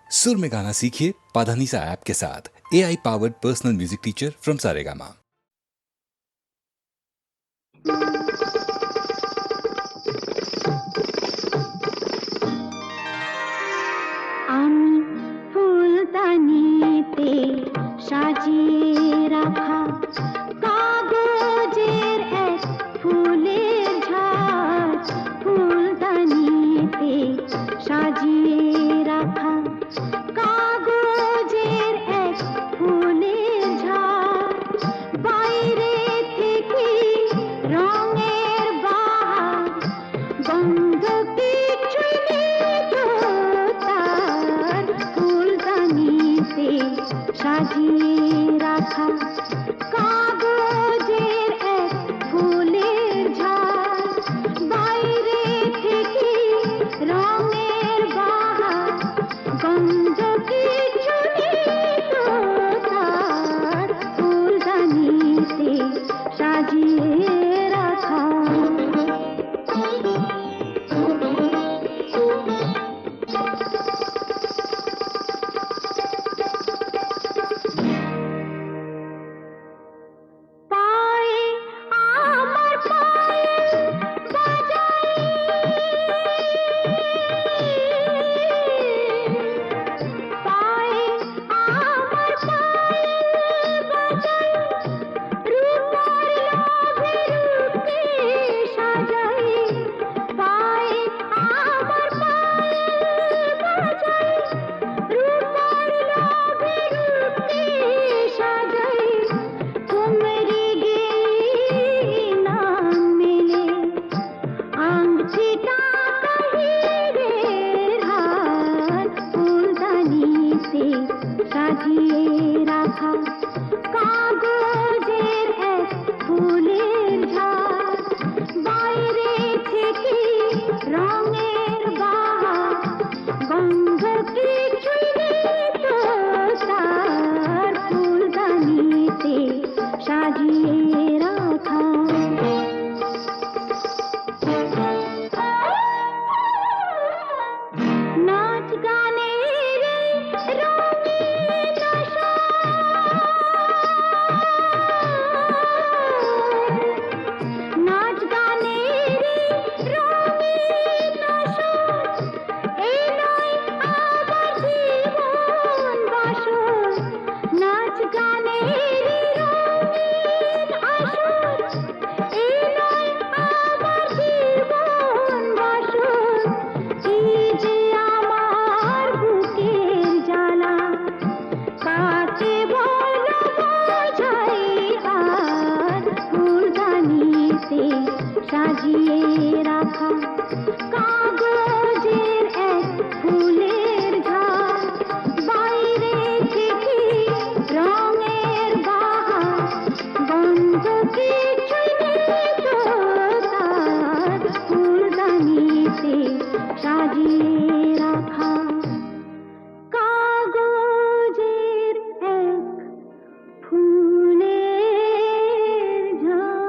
सुर में गाना सीखिए पाधानीसा ऐप के साथ। AI powered personal music teacher from Saregama. আমি ফুলদানিতে সাজিয়ে রাখা কাগজের এক ফুলের ঝাড়, ফুলদানিতে সাজিয়ে রাখা কাগজের এক ফুলের ঝাড়, বাইরে থেকে রঙের বাহার, গন্ধ কিছুই নেই তো তার, ফুলদানিতে সাজিয়ে রাখা কাগজের এক ফুলের ঝাড়, বাইরে থেকে রঙের বাহার, গন্ধ কিছু নেই তো তার, ফুলদানিতে সাজিয়ে রাখা। পায়ে আমার পায়েল বাজাই, পায়ে আমার পায়েল বাজাই, রূপার লোভে রূপকে সাজাই, পায়ে আমার পায়েল বাজাই, রূপার লোভে রূপকে সাজাই, তোমরি গেয়ে নাম মেলে আংটিটা হিরের হার, ফুলদানিতে সাজিয়ে রাখা কাগজের এক ফুলের ঝাড়, বাইরে থেকে রঙের বাহার, গন্ধ কিছুই নেই তো তার, ফুলদানিতে সাজিয়ে রাখা। নাচ গানের রঙিন আসর, নাচ গানের রঙিন আসর, এই নয় আমার জীবন বাসর, নাচ গানের রঙিন আসর, এই নয় আমার জীবন বাসর, এই যে আমার বুকের জ্বালা, কাকে বলো বোঝাই আর, ফুলদানিতে সাজিয়ে রাখা কাগজের এক ফুলের ঝাড়, বাইরে থেকে রঙের বাহার, গন্ধ কিছুই নেই তো তার, ফুলদানিতে সাজিয়ে রাখা কাগজের এক ফুলের ঝাড়।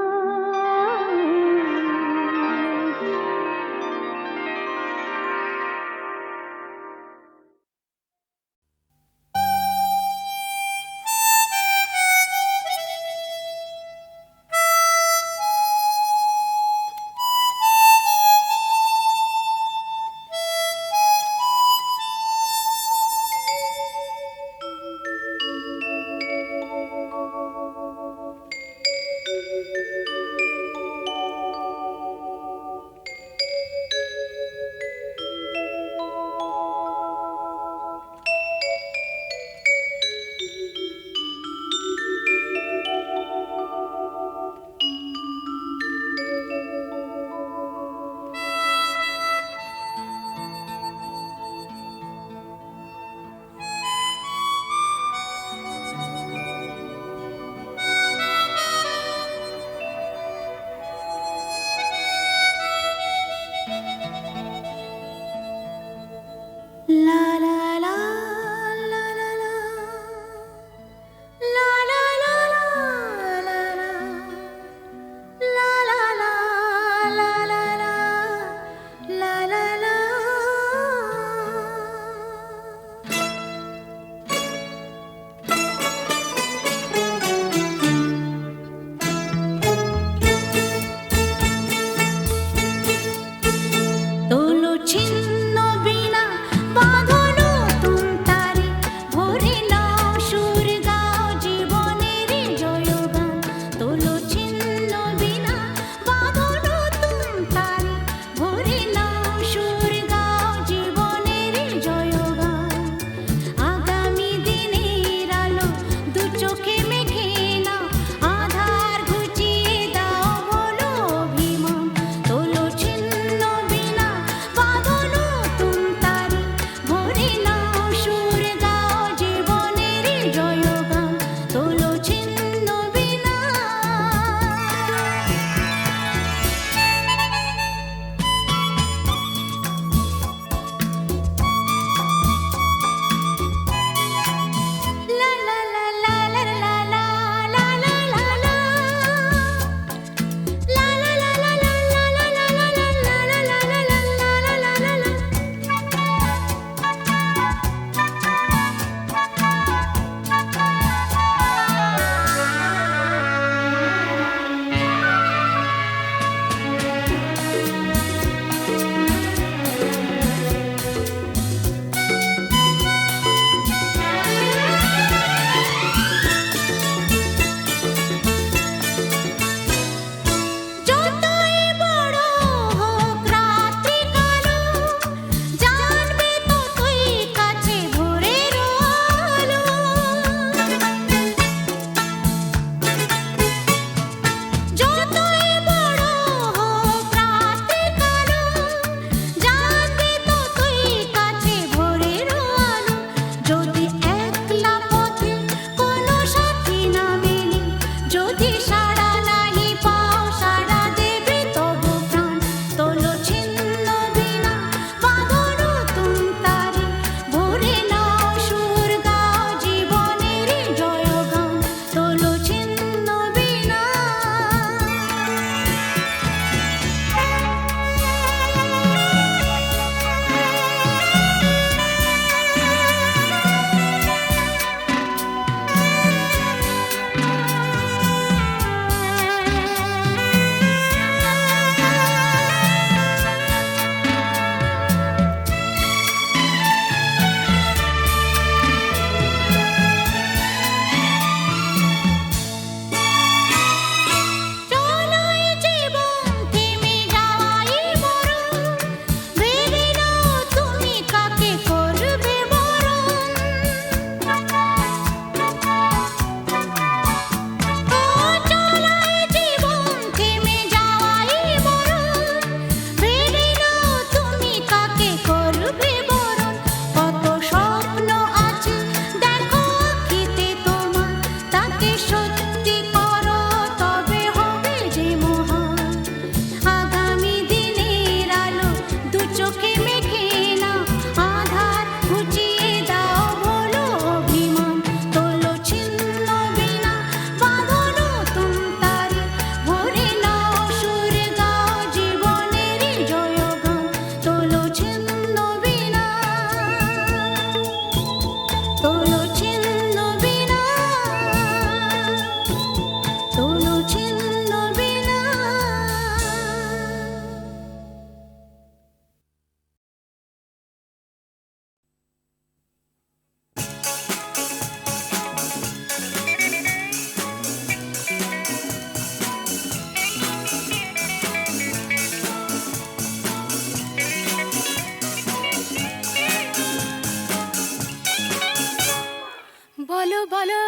বলো বলো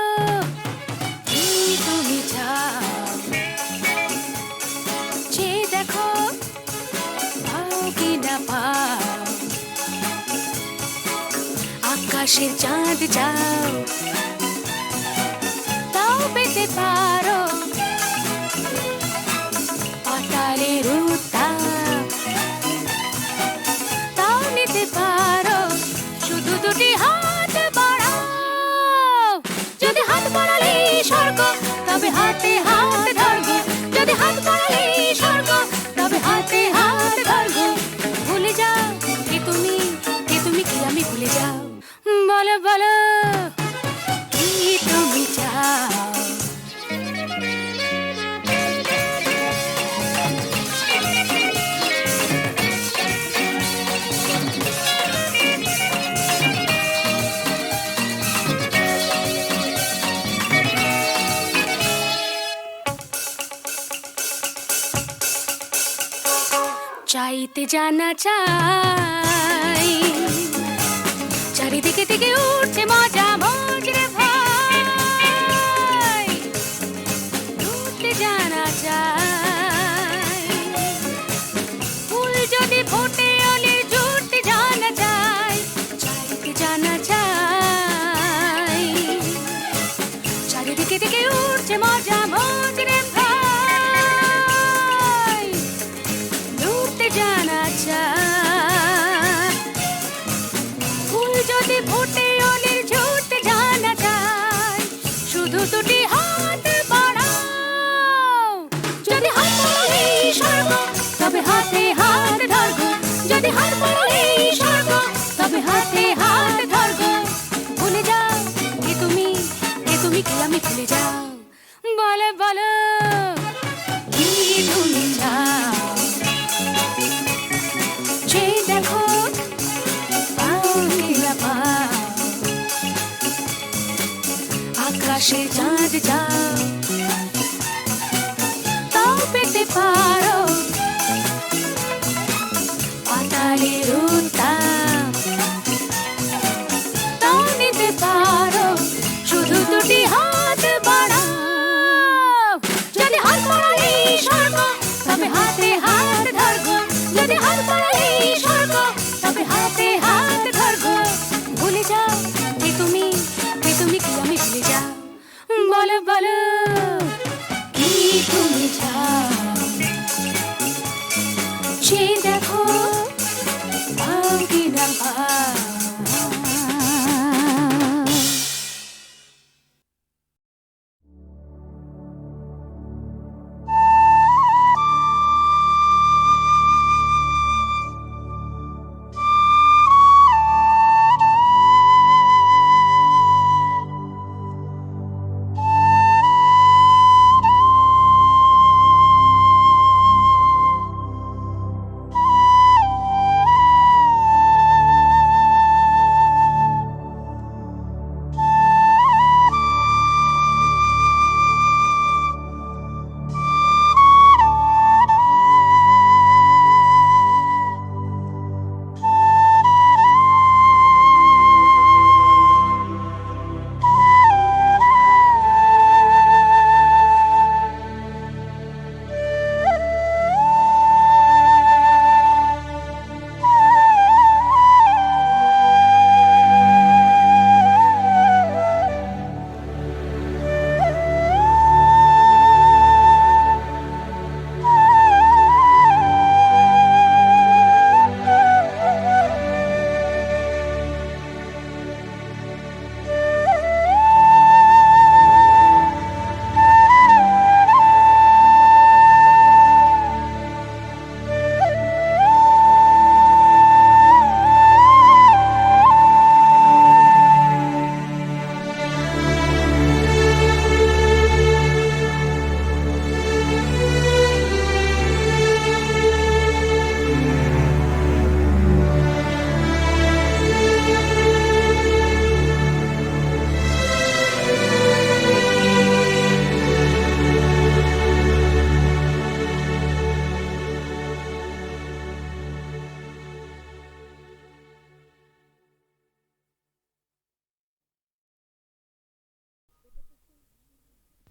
কি তুমি চাও, যে দেখো পাও কি না পাও, আকাশের চাঁদ চাও তাও পেতে পারো, পাতালের উত্তাপ তাও নিতে পারো, শুধু দুটি হাত বাড়াও। যদি হাত বাড়ালে স্বর্গ তবে হাতে হাত ধরবো, যদি হাত বাড়ালে স্বর্গ তবে হাতে হাত ধরবো। ভুলে যাও কে তুমি কি আমি ভুলে যাও। বলো বলো কি তুমি চাও। চাইতে জানা চাই, চারিদিকে থেকে উঠছে মজা মজরে ভাই, উঠতে জানা চাই, ফুল যদি ফোটে অলির জুটতে জানা চাই, চাইতে জানা চাই, চারিদিকে থেকে উঠছে মজা মজরে ভাই, উঠতে জানা চাই, ফুল যদি ফোটে অলির ঝুটতে জানা চাই, শুধু দুটি হাত বাড়াও। যদি হাত বাড়ালে স্বর্গ তবে হাতে হাত ধরবো, যদি হাত বাড়ালে স্বর্গ তবে হাতে হাত ধরবো। ভুলে যাও কে তুমি কি আমি ভুলে যাও। বলো বলো কি তুমি চাও, যে দেখো পাও কি না পাও, আকাশে চাঁদ যাও তাও পেতে পারো, পাতালের উত্তাপ তাও নিতে পারো, শুধু দুটি হাত বাড়াও। যদি হাত বাড়ালে স্বর্গ তবে হাতে হাত ধরবো, যদি হাত বাড়ালে স্বর্গ তবে হাতে হাত ধরবো। ভুলে যাও কে তুমি কি আমি ভুলে যাও। বলো বলো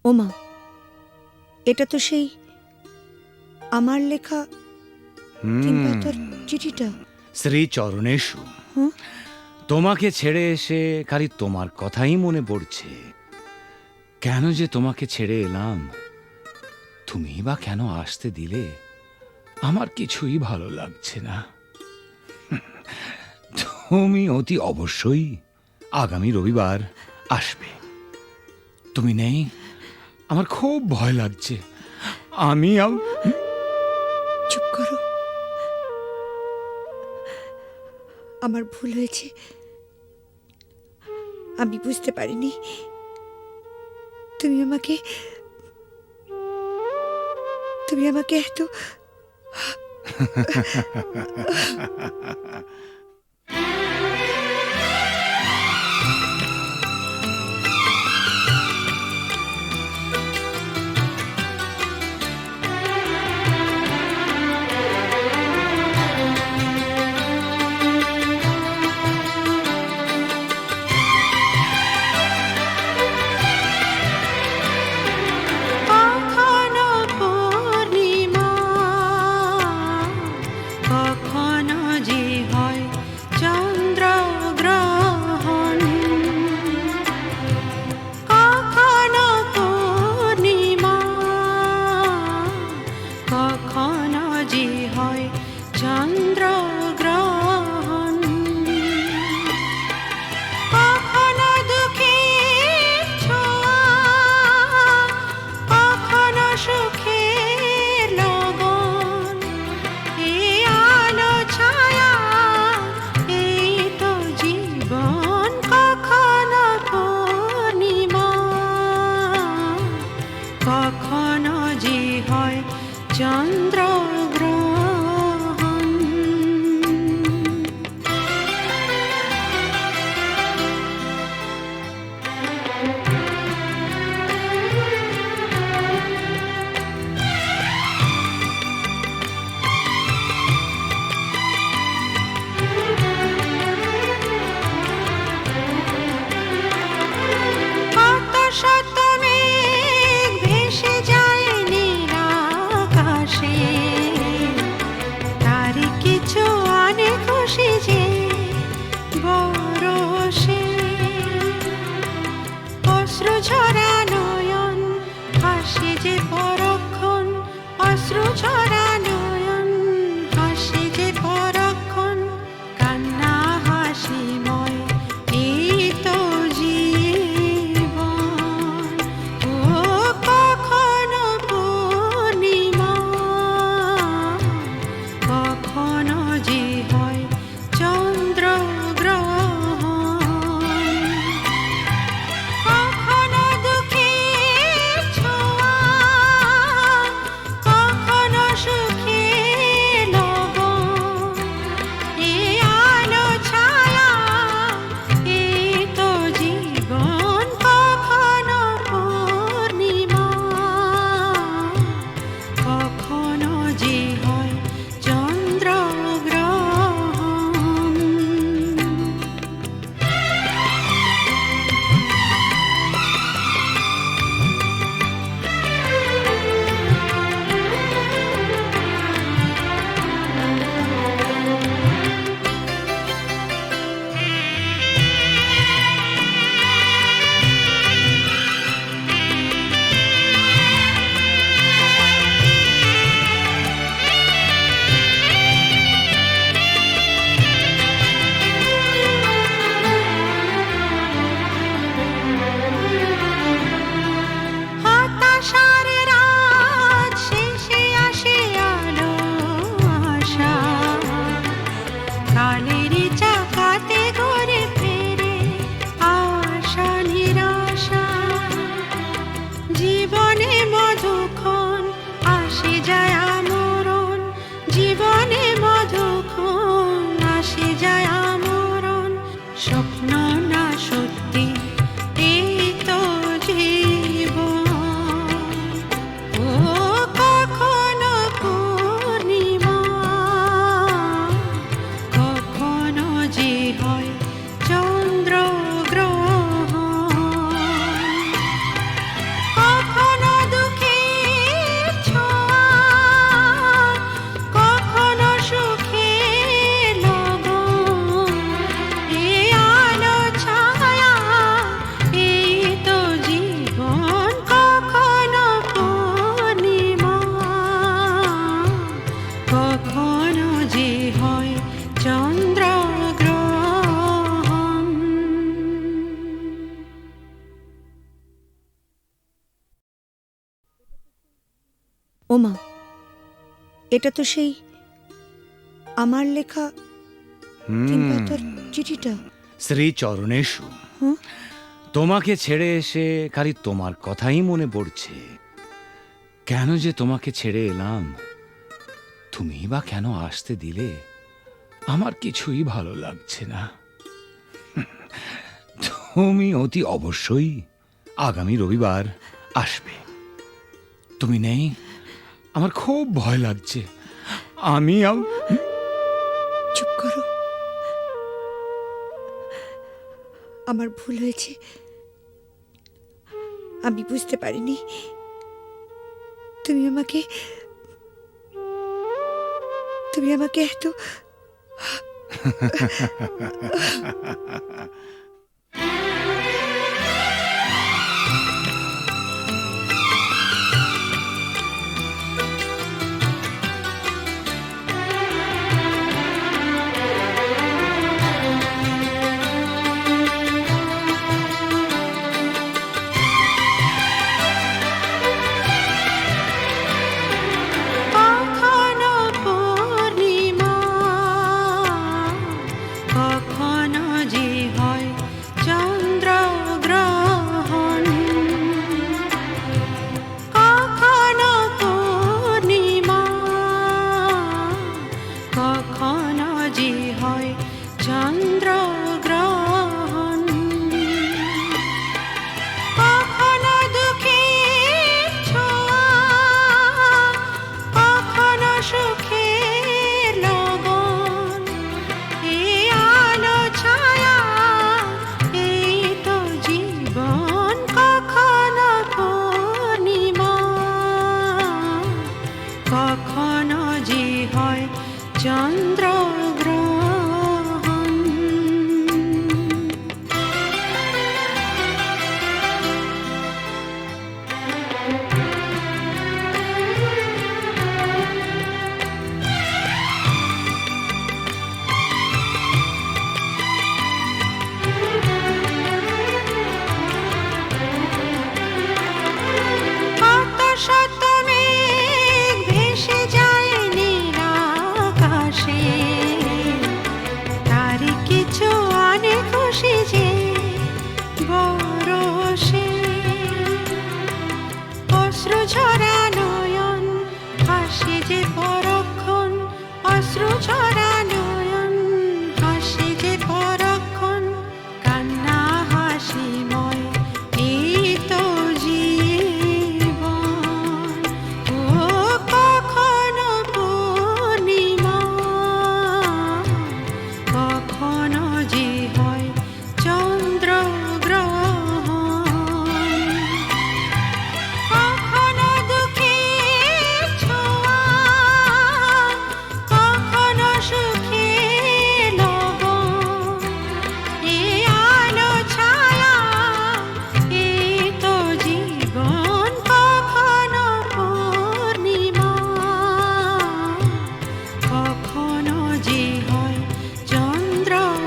ওমা, এটা তো সেই আমার লেখা তিন পাতার চিঠিটা। শ্রী চরণেশু, হুম? তোমাকে ছেড়ে এসে খালি তোমার কথাই মনে পড়ছে। কেন যে তোমাকে ছেড়ে এলাম, তুমি বা কেন আসতে দিলে, আমার কিছুই ভালো লাগছে না। তুমি অতি অবশ্যই আগামী রবিবার আসবে। তুমি নেই, আমার খুব ভয় লাগছে। আমি চুপ করো, আমার ভুল হয়েছে। আমি বুঝতে পারিনি তুমি আমাকে এত কখনো পূর্ণিমা, কখনো যে হয় ওমা, এটা তো সেই আমার লেখা তিন পাতার চিঠিটা। শ্রী চরণেশু, হুম? তোমাকে ছেড়ে এসে খালি তোমার কথাই মনে পড়ছে। কেন যে তোমাকে ছেড়ে এলাম, তুমি বা কেন আসতে দিলে, আমার কিছুই ভালো লাগছে না। তুমি অতি অবশ্যই আগামী রবিবার আসবে। তুমি নেই, আমার খুব ভয় লাগছে। আমি চুপ করো, আমার ভুল হয়েছে। আমি বুঝতে পারিনি তুমি আমাকে এত কখনো পূর্ণিমা, কখনো যে হয় চন্দ্রগ্রহণ। কখনো পূর্ণিমা, কখনো যে হয় চন্দ্রগ্রহণ। কখনো দুঃখের ছোঁয়া, কখনো সুখের লগন। এই আলো ছায়া, এই তো জীবন। কখনো পূর্ণিমা, কখনো যে হয় চন্দ্রগ্রহণ। কত শত মেঘ ভেসে যায় নীল আকাশে, তারই কিছু আনে খুশি যে বরষে। অশ্রু ঝরা নয়ন হাসে যে পরক্ষণ, অশ্রু ঝরা নয়ন হাসে যে পরক্ষণ। কান্না হাসিময়, এই তো জীবন। ও কখনো পূর্ণিমা, কখনো যে হয় চন্দ্রগ্রহণ। কখনো দুঃখের ছোঁয়া, কখনো সুখের লগন। এই আলো ছায়া, এই তো জীবন। কখনো পূর্ণিমা, কখনো যে হয় চন্দ্রগ্রহণ।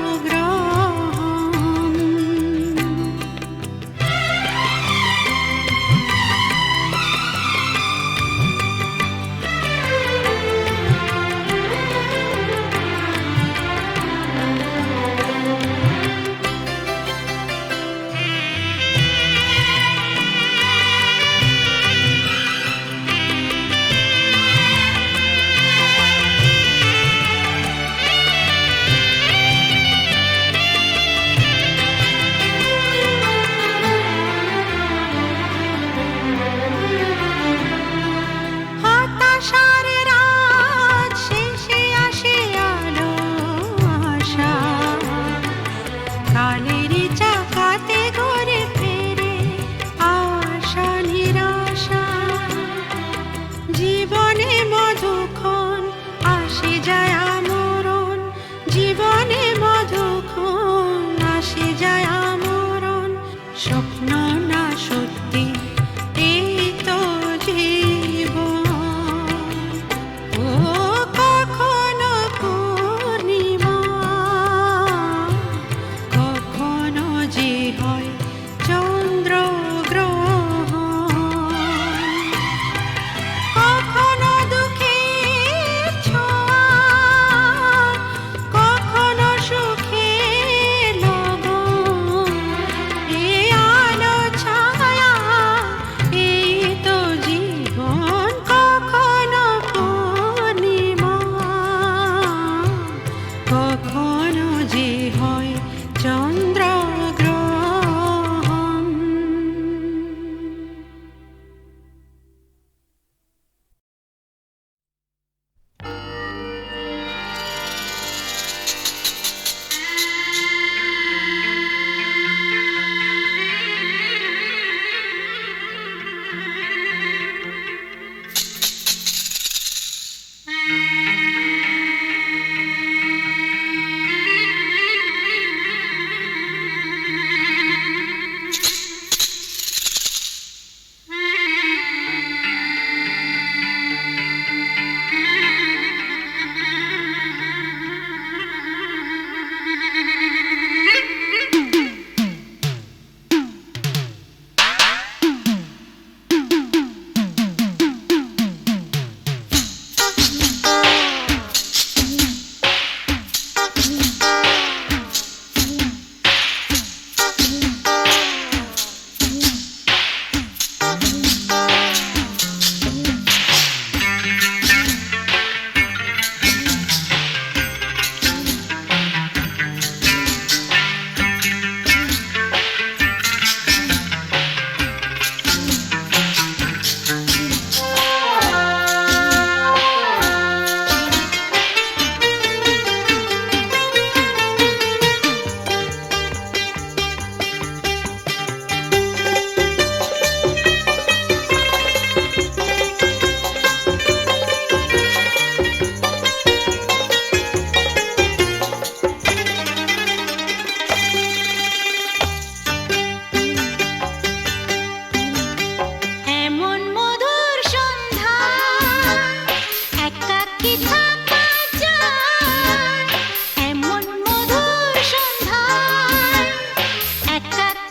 হতাশার রাত শেষে আসে আলো আশা, কালেরই চাকাতে ঘুরে ফেরে আশা নিরাশা। জীবনে মধুক্ষণ আসে যায় আমরণ, জীবনে মধুক্ষণ আসে যায় আমরণ। স্বপ্ন না সত্যি, এই তো জীবন। ও কখনো পূর্ণিমা, কখনো যে হয় চন্দ্রগ্রহণ। কখনো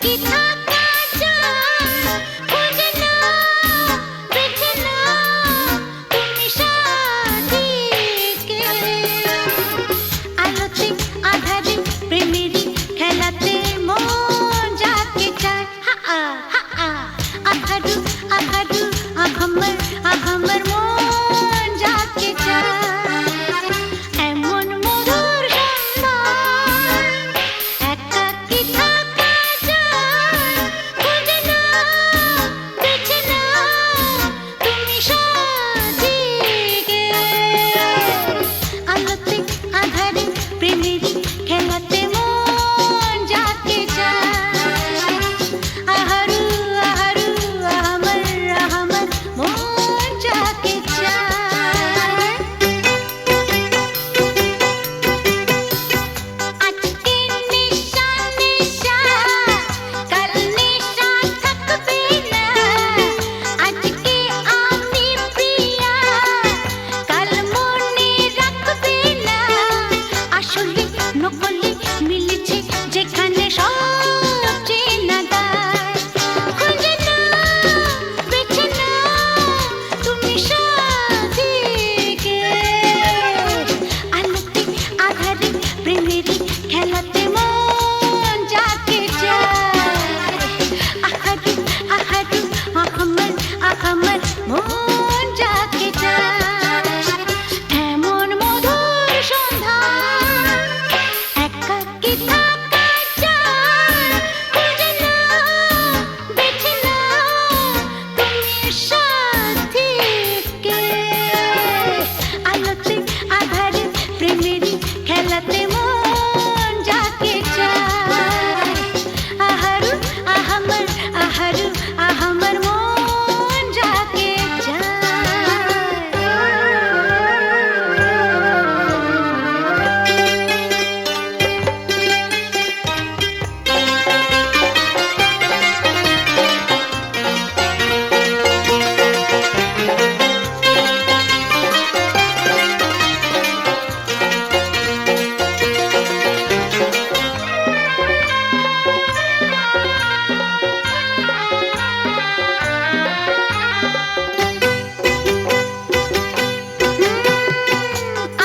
একাকী থাকা যায়, খুঁজে নাও, বেছে নাও তুমি সাথীকে। আলোতে আধারে প্রেমেরই খেলাতে মন যাকে চায়, হা হা আহারু আহারু আহামর মন যাকে চায়। এমন মধুর সন্ধ্যা একাকী থাকা যায়, খুঁজে নাও, বেছে নাও তুমি সাথীকে। আলোতে আধারে প্রেমেরই খেলাতে মন যাকে চায়, আহারু আহারু আহামর মন যাকে চায়। আজকে নিশা নিশা, কাল নিশা থাকবে না। আজকে আমি প্রিয়া, কাল মনে রাখবে না। আসলে নকলে মিলেছে যেখানে সব চেনা দায়। খুঁজে নাও, বেছে নাও তুমি সাথীকে। আলোতে আধারে প্রেমেরই খেলাতে মন যাকে চায়, আহারু আহারু আহামর মন যাকে চায়। এমন মধুর সন্ধ্যা একাকী থাকা যায়, খুঁজে নাও, বেছে নাও তুমি সাথীকে। আলোতে আধারে প্রেমেরই খেলাতে মন যাকে চায়, আহারু আহামর মন যাকে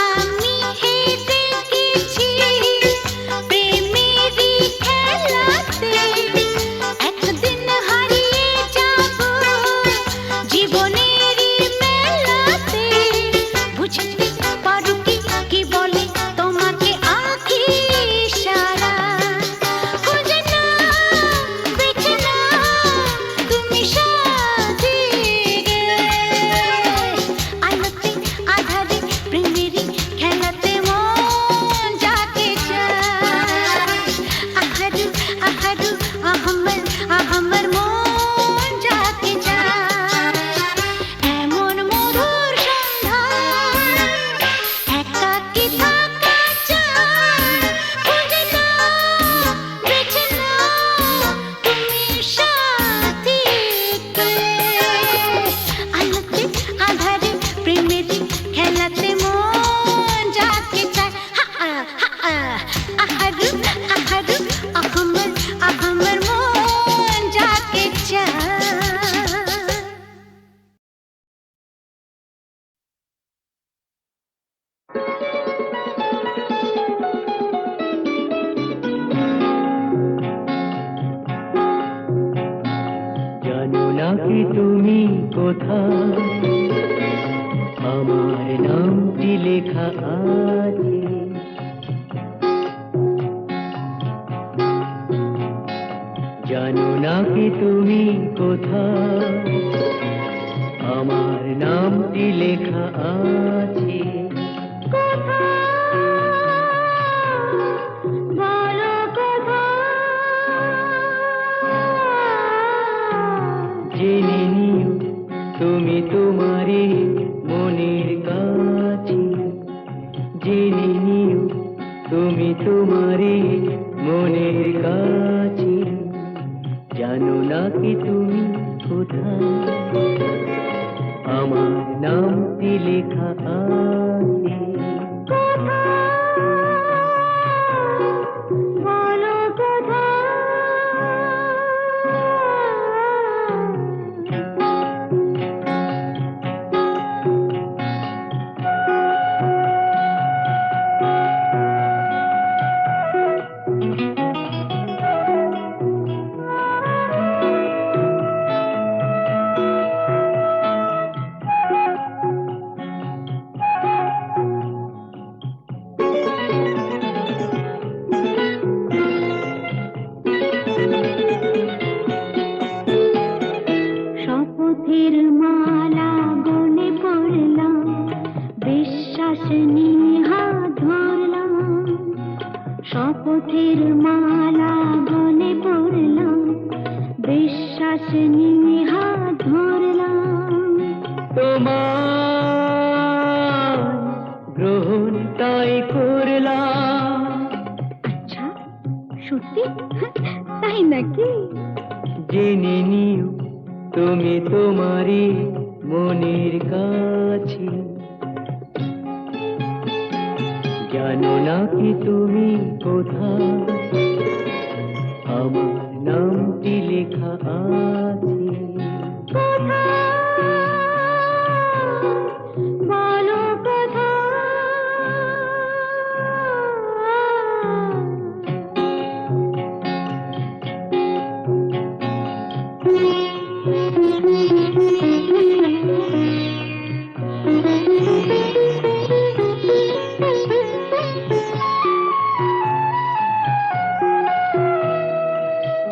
আমি হেরে গেছি প্রেমেরই খেলাতে। একদিন হারিয়ে যাব জীবনেরই মেলাতে। বুঝতে পারো কি বলে তোমাকে আঁখি ইশারা। খুঁজে নাও, বেছে নাও তুমি সাথীকে। আলোতে আধারে প্রেমেরই খেলাতে মন যাকে চায়, আহারু আহারু আহামর মন যাকে চায়। এমন মধুর সন্ধ্যা একাকী থাকা যায়, খুঁজে নাও, বেছে নাও তুমি সাথীকে। আলোতে আধারে প্রেমেরই খেলাতে মন যাকে চায়, আহারু আহারু আহামর মন যাকে চায়। জানো না কি তুমি কোথায়, আমার নামটি লেখা আছে। জানো না কি তুমি কোথায়, আমার নামটি লেখা আছে। বলো কোথায়। জেনে নিও তুমি তোমারই মনের কাছে। জেনে নিও তুমি তোমারই মনের কাছে। জানো না কি তুমি কোথায়, আমার নামটি লেখা আছে। বলো কোথায়। ফুলের মালা গলে পড়লাম, বিশ্বাস নিয়ে হাত ধরলাম। তোমার গ্রহণ তাই করলাম। আচ্ছা, সত্যি? তাই নাকি? জেনে নিও তুমি তোমারই মনের কাছে, জানো না কি তুমি কোথায় আমার নামটি লেখা আছে। বলো কোথায়?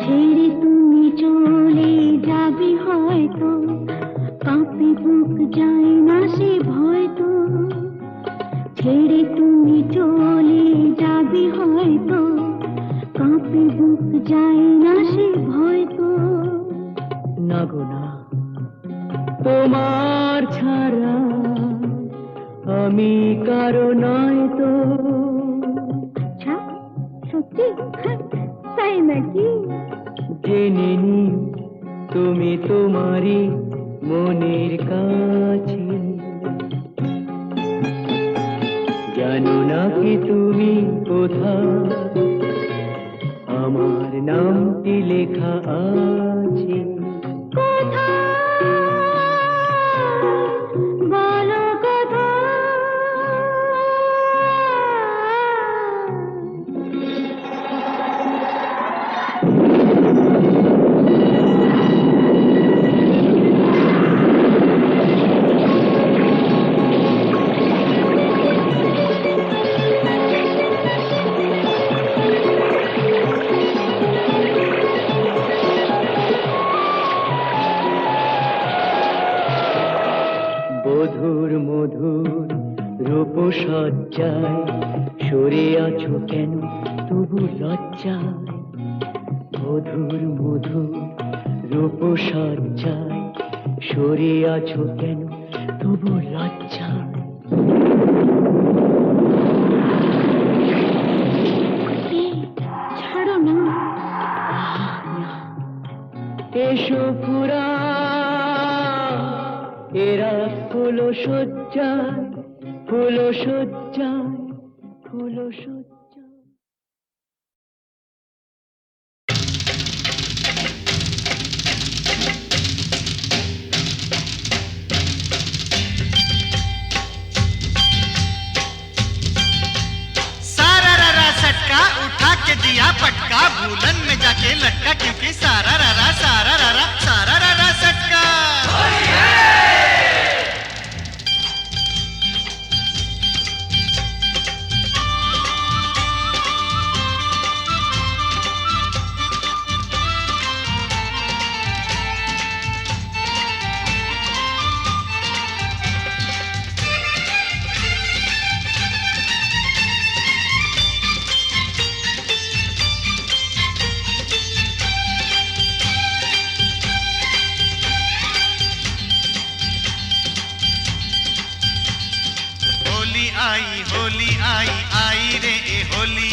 ছেড়ে তুমি চলে যাবে হয়তো, কাঁপে বুক যায় না সে ভয় তো। ছেড়ে তুমি চলে যাবে হয়তো, কাঁপে বুক যায় না সে ভয় তো। না গো না, তোমার ছাড়া আমি কারো নয় তো। আচ্ছা, সত্যি? তাই নাকি? জেনে নিও তুমি তোমারই মনের কাছে, জানো না কি তুমি কোথায় আমার নামটি লেখা আছে। বলো কোথায়? বধুর মধুর রূপসজ্জায় সরে আছো কেন তবু লজ্জায়। বধুর মধুর রূপসজ্জায় সরে আছো কেন তবু লজ্জায়। ছাড়ো না। এসো পুরা এরা ফুলো সজ্জায়, ফুলো সজ্জায়, ফুলো সজ্জায়। सारा रारा सटका उठा के दिया पटका, भूलन में जाके लटका, क्योंकि सारा रारा सटका। होली आई आई रे ए होली,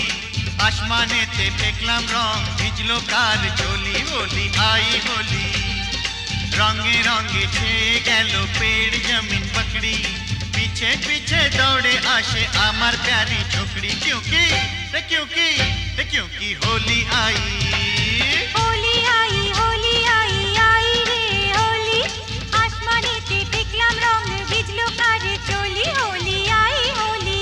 आसमानेते देखलाम रंग ভিজলো কার চলি। होली आई होली, रंगे रंगे छेয়ে গেল पेड़ जमीन पकड़ी, पीछे पीछे दौड़े आशे आमार प्यारी छोकरी। क्योंकि होली आई, होली आई होली आई आई रे होली, आसमानेते देखलाम रंग ভিজলো কার চলি। होली आई होली।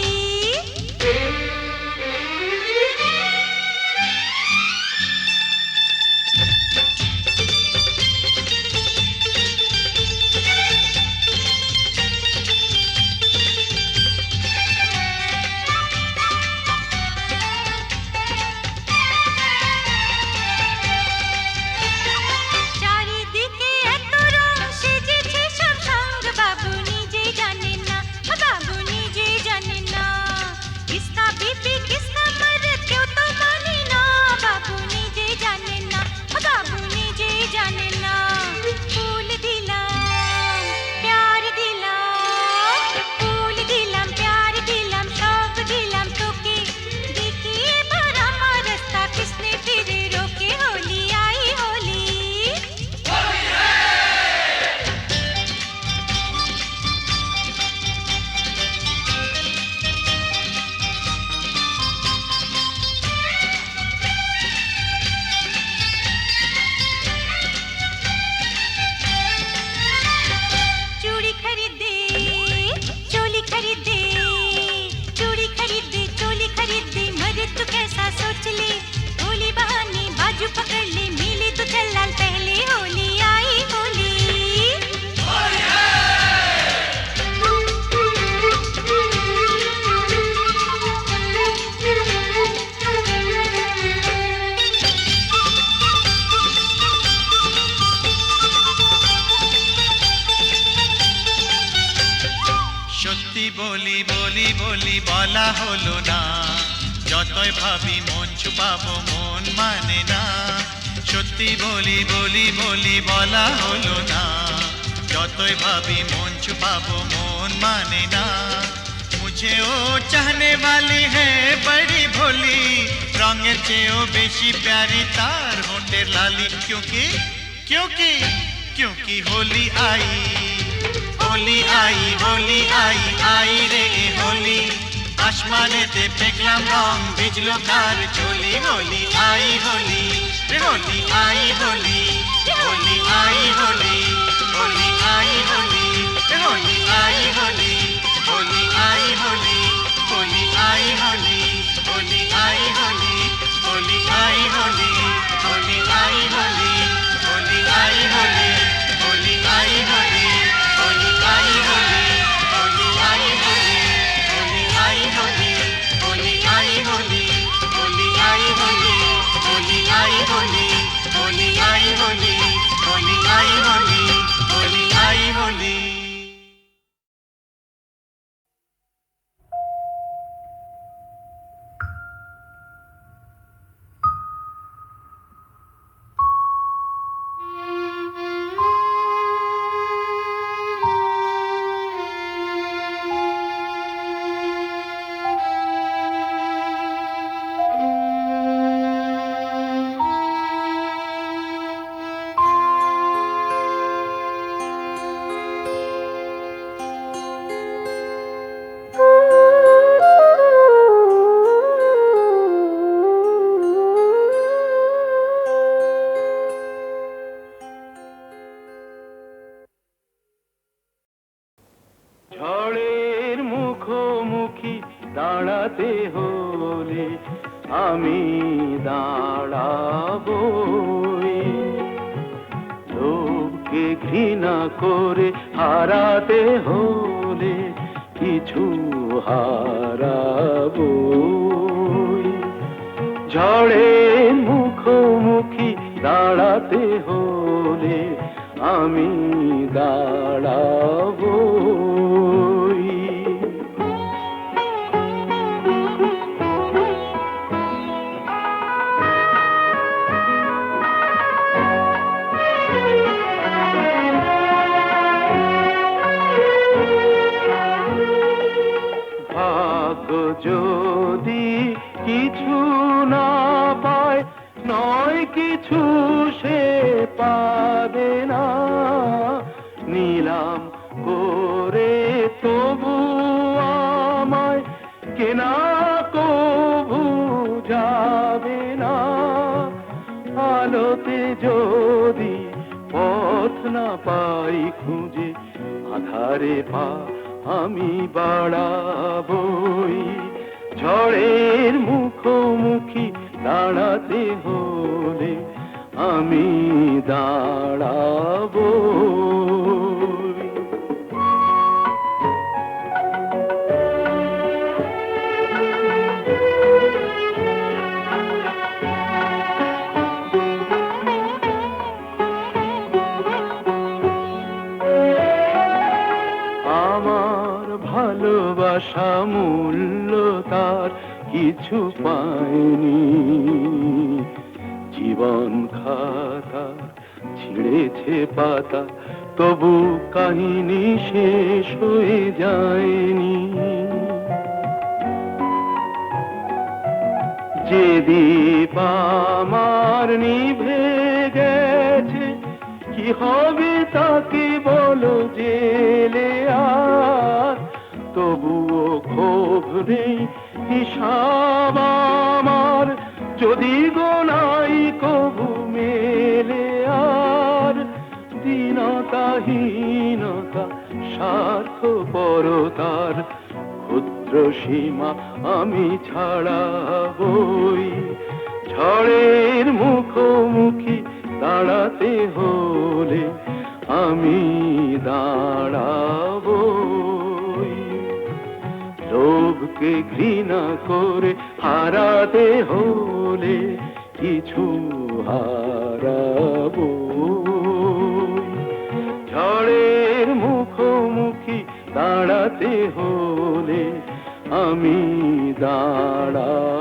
বলি বলি বলি বলা হলো না, যতই ভাবি মন ছুপাবো মন মানে না। সত্যি বলি বলি বলি বলা হলো না, যতই ভাবি মন ছুপাবো মন মানে ना। मुझे ओ चाहने वाली है बड़ी भोली, रंगेर चेयो बेशी प्यारी तार होंठेर लाली। क्योंकि क्योंकि क्योंकि होली आई होली आई होली आई आई रे होली। आसमानेते पेखलाम रंग भिजलो तार चोली। होली आई होली रे होली आई होली होली आई होली होली आई होली रे होली आई होली होली आई होली होली आई होली होली आई होली होली आई होली होली आई होली होली आई होली होली आई होली होली आई होली होली आई होली होली आई होली होली आई होली होली आई होली होली आई होली होली आई होली होली आई होली होली आई होली। ঝড়ের মুখোমুখি দাঁড়াতে হলে আমি দাঁড়াবই, লোককে ঘৃণা করে হারাতে হলে কিছু হারাবই। ঝড়ের মুখোমুখি দাঁড়াতে হলে আমি দাঁড়াবই। ভাগ্য যদি কিছু না পায়, নয় কিছু সে পাবে না। নিলাম করে তবু আমায় কেনা কবু যাবে না। আলোতে যদি পথ না পাই খুঁজে, আধারে পা আমি বাড়াবই। ঝড়ের মুখোমুখি দাঁড়াতে হলে আমি দাঁড়াবই। আমার ভালোবাসা মূল্য তার কিছু পায়নি, জীবন খাতা ছিঁড়েছে পাতা, তবু কাহিনী শেষ হয়ে যায়নি। যে দীপ আমার নিভে গেছে, কি হবে তাকে বলো জেলে আর। তবুও ক্ষোভ নেই হিসাব আমার, যদি গোনাই কবু মেলে আর। দীনতাহীনতা স্বার্থপরতার ক্ষুদ্র সীমা আমি ছাড়াবই। ঝড়ের মুখোমুখি দাঁড়াতে হলে আমি দাঁড়াবই। লোভকে ঘৃণা করে হারাতে হলে কিছু হারাবই। ঝড়ের মুখোমুখি দাঁড়াতে হলে হলে আমি দাঁড়াই